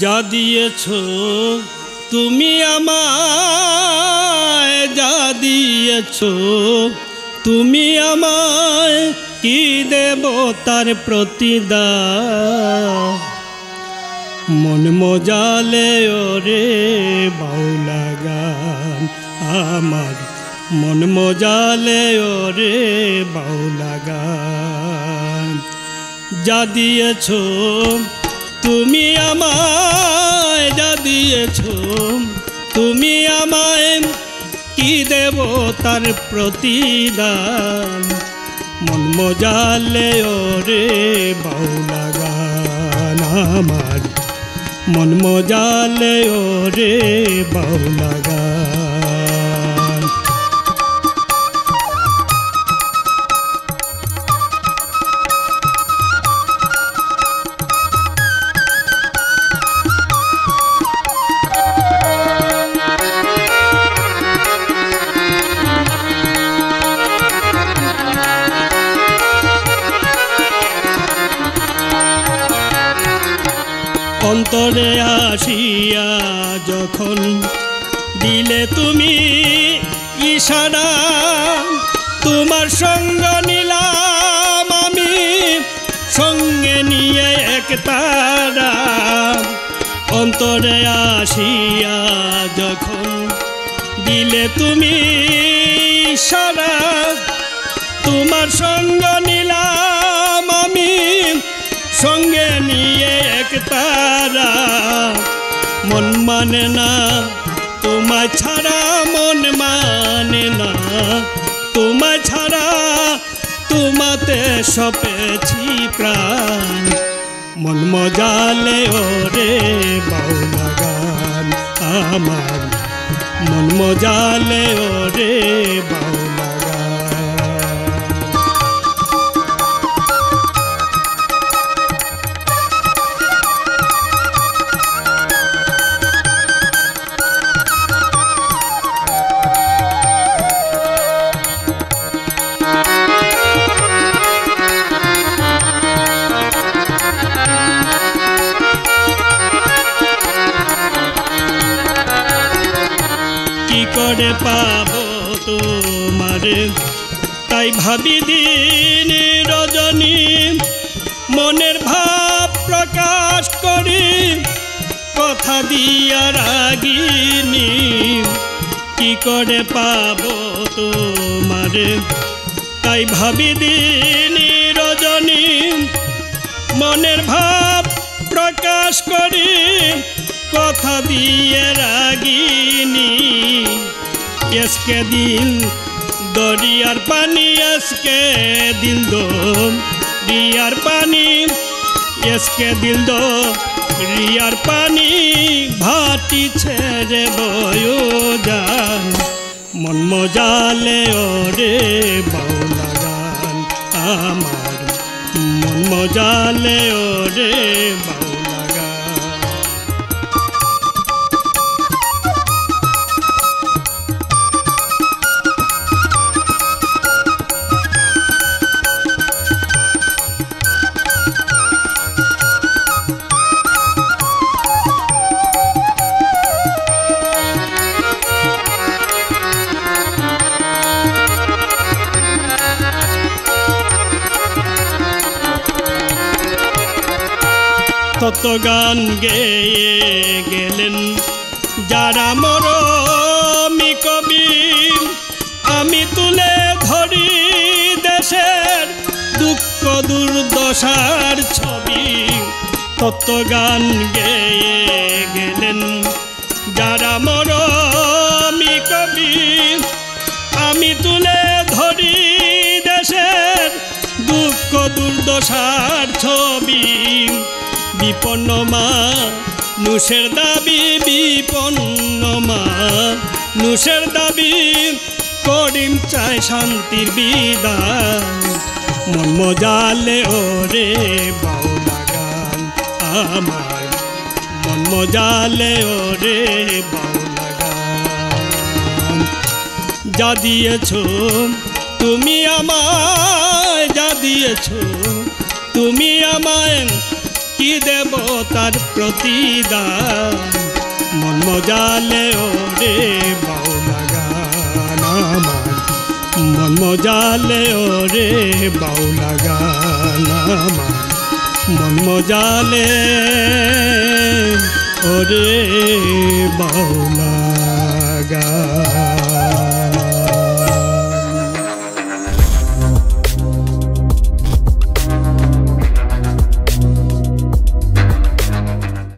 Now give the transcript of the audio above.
যা দিয়েছ তুমি আমায়, যা দিয়েছ তুমি আমায়, কি দেব তার প্রতিদান। মন মজালে ওরে বাউলা গান আমার, মন মজালে ওরে বাউলা গান। যা দিয়েছ তুমি আমায়, যা দিয়েছ তুমি আমায়, কি দেব তার প্রতিদান। মন মজালে ওরে বাউলা গান আমার, মন মজালে ওরে বাউলা গান। অন্তরে আসিয়া যখন দিলে তুমি ইশারা, তোমার সঙ্গ নিলাম আমি সঙ্গে নিয়ে এক তারা। অন্তরে আসিয়া যখন দিলে তুমি ইশারা, তোমার সঙ্গ নিলাম আমি সঙ্গে নিয়ে এক তারা। মন মানে না তোমায় ছাড়া, মন মানে না তোমায় ছাড়া, তোমাতে সপেছি প্রাণ। মন মজালে ওরে বাউলা গান আমার, মন মজালে ওরে বাউলা গান। কি করে পাবো তোমারে তাই ভাবি দিন রজনী, মনের ভাব প্রকাশ করি কথা দিয়া রাগিনী। কি করে পাবো তোমারে তাই ভাবি দিন রজনী, মনের ভাব প্রকাশ করি কথা দিয়ে রাগিনী। এসকে দিল দরিয়ার পানি, এসকে দিল দরিয়ার পানি, এসকে দিল দরিয়ার পানি, ভাটি ছেড়ে বয়ে যান। মন মজালে ওরে বাউলা গান আমার, মন মজালে ওরে বাউলা গান। তত গান গেয়ে গেলেন যারা মরমি কবি, আমি তুলে ধরি দেশের দুঃখ দুর্দশার ছবি। তত গান গেয়ে গেলেন যারা মরমি কবি, আমি তুলে ধরি দেশের দুঃখ দুর্দশার ছবি। বিপন্ন মানুষের দাবি, বিপন্ন মানুষের দাবি, করিম চায় শান্তির বিদান। মন মজালে ওরে বাউলা গান আমার, মন মজালে ওরে বাউলা গান। যা দিয়েছ তুমি আমায়, যা দিয়েছ তুমি আমায়, কি দেব তার প্রতিদান মন মজালে ওরে বাউলা গান আমার মন মজালে ওরে বাউলা গান আমার মন মজালে ওরে বাউলা